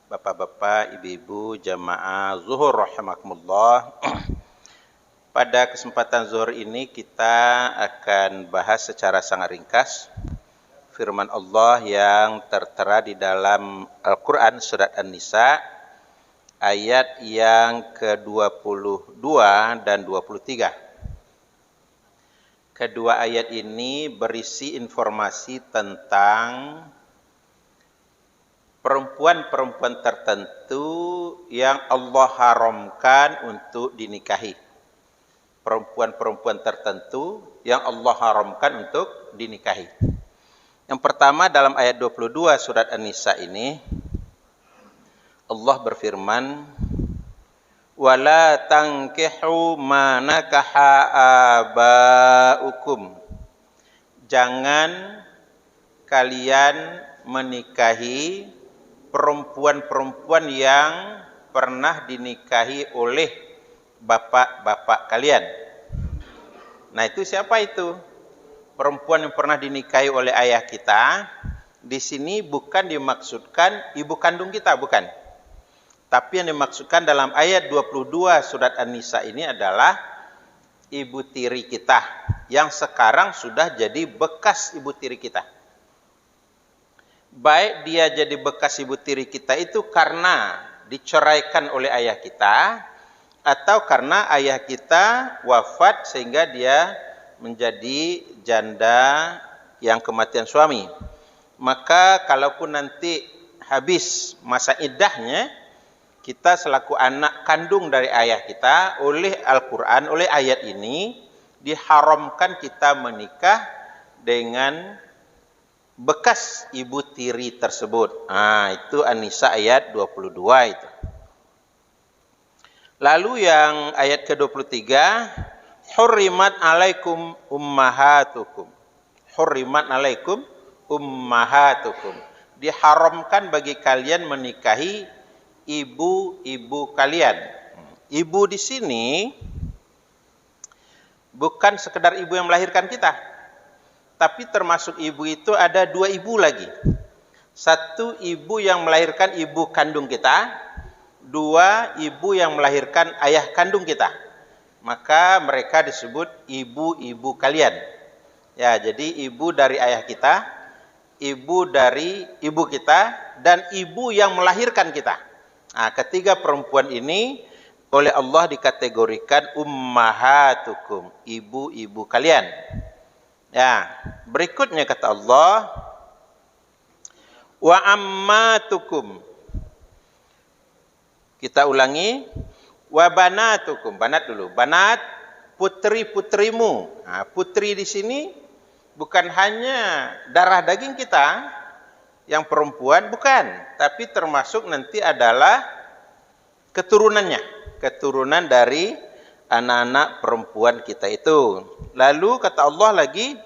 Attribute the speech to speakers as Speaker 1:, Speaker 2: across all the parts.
Speaker 1: Bapak-bapak, ibu-ibu, jamaah zuhur rahimakumullah. Pada kesempatan zuhur ini kita akan bahas secara sangat ringkas firman Allah yang tertera di dalam Al-Quran surat An-Nisa ayat yang ke-22 dan 23. Kedua ayat ini berisi informasi tentang perempuan-perempuan tertentu yang Allah haramkan untuk dinikahi. Perempuan-perempuan tertentu yang Allah haramkan untuk dinikahi. Yang pertama dalam ayat 22 surat An-Nisa ini Allah berfirman, "Wala tankihu ma nakaha abaukum." Jangan kalian menikahi perempuan-perempuan yang pernah dinikahi oleh bapak-bapak kalian. Nah, itu siapa itu? Perempuan yang pernah dinikahi oleh ayah kita. Di sini bukan dimaksudkan ibu kandung kita, bukan. Tapi yang dimaksudkan dalam ayat 22 surat An-Nisa ini adalah ibu tiri kita yang sekarang sudah jadi bekas ibu tiri kita. Baik dia jadi bekas ibu tiri kita itu karena diceraikan oleh ayah kita, atau karena ayah kita wafat sehingga dia menjadi janda yang kematian suami. Maka kalaupun nanti habis masa iddahnya, kita selaku anak kandung dari ayah kita, oleh Al-Quran, oleh ayat ini diharamkan kita menikah dengan bekas ibu tiri tersebut. Itu An-Nisa ayat 22 itu. Lalu yang ayat ke-23, hurrimat alaikum ummahatukum. Hurrimat alaikum ummahatukum. Diharamkan bagi kalian menikahi ibu-ibu kalian. Ibu di sini bukan sekedar ibu yang melahirkan kita. Tapi termasuk ibu itu ada dua ibu lagi. Satu ibu yang melahirkan ibu kandung kita. Dua ibu yang melahirkan ayah kandung kita. Maka mereka disebut ibu-ibu kalian. Ya, jadi ibu dari ayah kita, ibu dari ibu kita, dan ibu yang melahirkan kita. Nah, ketiga perempuan ini oleh Allah dikategorikan ummahatukum, ibu-ibu kalian. Ya, berikutnya kata Allah, wa ammatukum. Kita ulangi, wa banatukum. Banat dulu. Banat, putri-putrimu. Nah, putri di sini bukan hanya darah daging kita yang perempuan, bukan, tapi termasuk nanti adalah keturunannya, keturunan dari anak-anak perempuan kita itu. Lalu kata Allah lagi,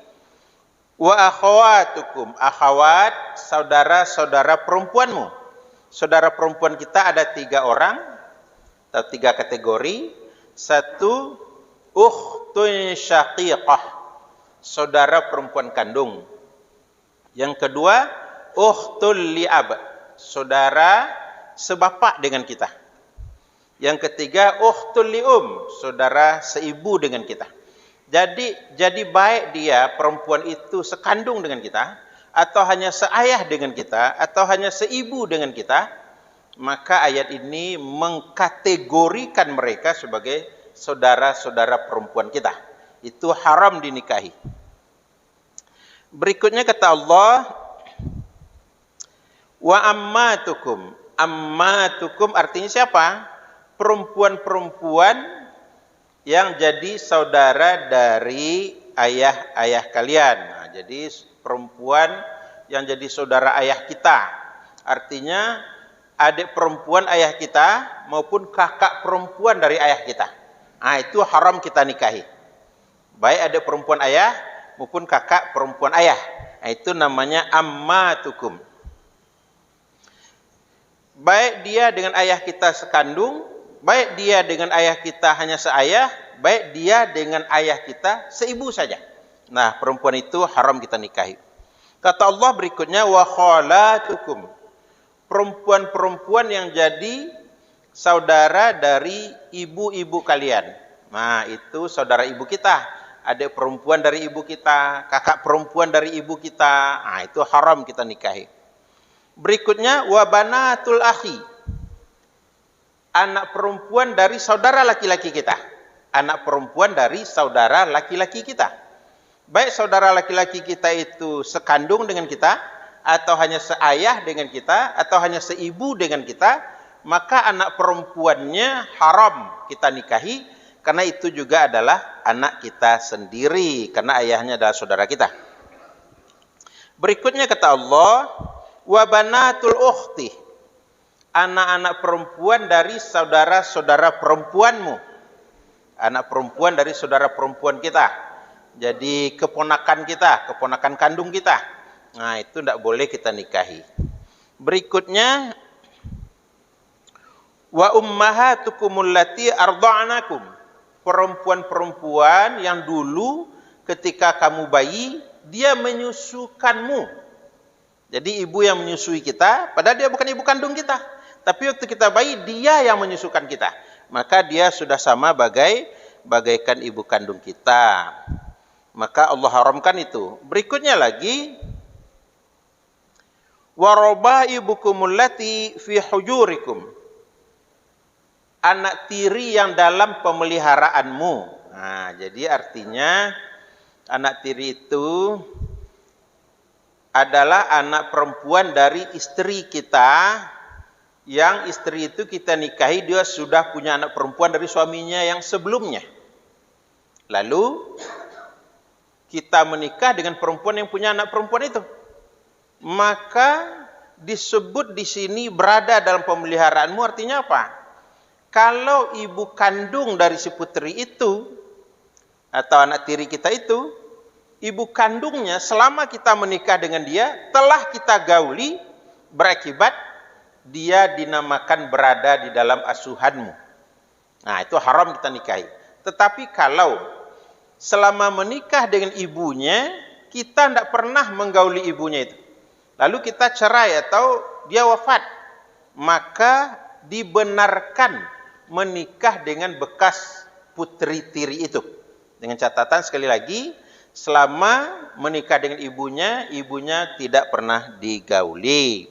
Speaker 1: wa akhawatukum. Akhawat, saudara-saudara perempuanmu. Saudara perempuan kita ada 3 orang atau 3 kategori. Satu, ukhtun syaqiqah, saudara perempuan kandung. Yang kedua, ukhtul li'ab, saudara sebapak dengan kita. Yang ketiga, ukhtul li'um, saudara seibu dengan kita. Jadi baik dia perempuan itu sekandung dengan kita, atau hanya seayah dengan kita, atau hanya seibu dengan kita, maka ayat ini mengkategorikan mereka sebagai saudara-saudara perempuan kita. Itu haram dinikahi. Berikutnya kata Allah, wa ammatukum. Ammatukum artinya siapa? Perempuan-perempuan yang jadi saudara dari ayah-ayah kalian. Nah, jadi perempuan yang jadi saudara ayah kita. Artinya adik perempuan ayah kita maupun kakak perempuan dari ayah kita. Nah, itu haram kita nikahi. Baik adik perempuan ayah maupun kakak perempuan ayah. Nah, itu namanya ammatukum. Baik dia dengan ayah kita sekandung, baik dia dengan ayah kita hanya seayah, baik dia dengan ayah kita seibu saja. Nah, perempuan itu haram kita nikahi. Kata Allah berikutnya, wa khalatukum. perempuan-perempuan yang jadi saudara dari ibu-ibu kalian. Nah, itu saudara ibu kita, adik perempuan dari ibu kita, kakak perempuan dari ibu kita. Nah, itu haram kita nikahi. Berikutnya wa banatul akhi, anak perempuan dari saudara laki-laki kita. Anak perempuan dari saudara laki-laki kita. Baik saudara laki-laki kita itu sekandung dengan kita, atau hanya seayah dengan kita, atau hanya seibu dengan kita, maka anak perempuannya haram kita nikahi, karena itu juga adalah anak kita sendiri, karena ayahnya adalah saudara kita. Berikutnya kata Allah, wa banatul ukhti, anak-anak perempuan dari saudara-saudara perempuanmu. Anak perempuan dari saudara perempuan kita. Jadi keponakan kita, keponakan kandung kita. Nah, itu tidak boleh kita nikahi. Berikutnya, wa ummahatukumul lati arda'anakum, perempuan-perempuan yang dulu ketika kamu bayi, dia menyusukanmu. Jadi ibu yang menyusui kita, padahal dia bukan ibu kandung kita. Tapi waktu kita bayi, dia yang menyusukan kita. Maka dia sudah sama bagaikan ibu kandung kita. Maka Allah haramkan itu. Berikutnya lagi, wa rabaibukumul lati fi hujurikum, anak tiri yang dalam pemeliharaanmu. Nah, jadi artinya anak tiri itu adalah anak perempuan dari istri kita, yang istri itu kita nikahi, dia sudah punya anak perempuan dari suaminya yang sebelumnya. Lalu kita menikah dengan perempuan yang punya anak perempuan itu, maka disebut di sini berada dalam pemeliharaanmu. Artinya apa? Kalau ibu kandung dari si putri itu atau anak tiri kita itu, ibu kandungnya selama kita menikah dengan dia telah kita gauli, berakibat dia dinamakan berada di dalam asuhanmu. Nah, itu haram kita nikahi. Tetapi kalau selama menikah dengan ibunya, kita tidak pernah menggauli ibunya itu, lalu kita cerai atau dia wafat, maka dibenarkan menikah dengan bekas putri tiri itu. Dengan catatan sekali lagi, selama menikah dengan ibunya, ibunya tidak pernah digauli.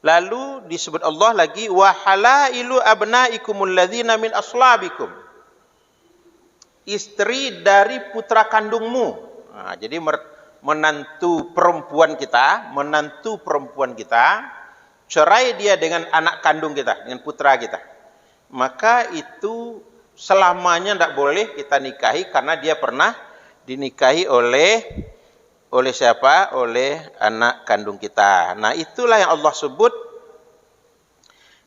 Speaker 1: Lalu disebut Allah lagi, wa halailu abnaikumul ladzina min aslabikum, istri dari putra kandungmu. Nah, jadi menantu perempuan kita, cerai dia dengan anak kandung kita, dengan putra kita, maka itu selamanya tidak boleh kita nikahi, karena dia pernah dinikahi oleh siapa? Oleh anak kandung kita. Nah, itulah yang Allah sebut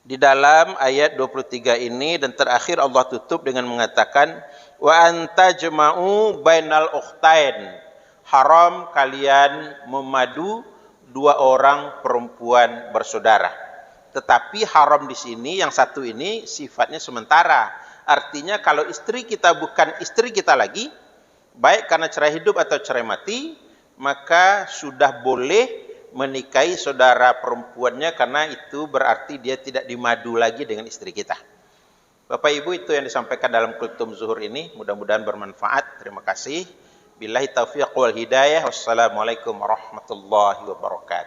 Speaker 1: di dalam ayat 23 ini, dan terakhir Allah tutup dengan mengatakan, wa antajma'u bainal ukhtain, haram kalian memadu dua orang perempuan bersaudara. Tetapi haram di sini yang satu ini sifatnya sementara. Artinya kalau istri kita bukan istri kita lagi, baik karena cerai hidup atau cerai mati, maka sudah boleh menikahi saudara perempuannya, karena itu berarti dia tidak dimadu lagi dengan istri kita. Bapak Ibu, itu yang disampaikan dalam kultum zuhur ini, mudah-mudahan bermanfaat. Terima kasih. Billahi taufiq wal hidayah. Wassalamualaikum warahmatullahi wabarakatuh.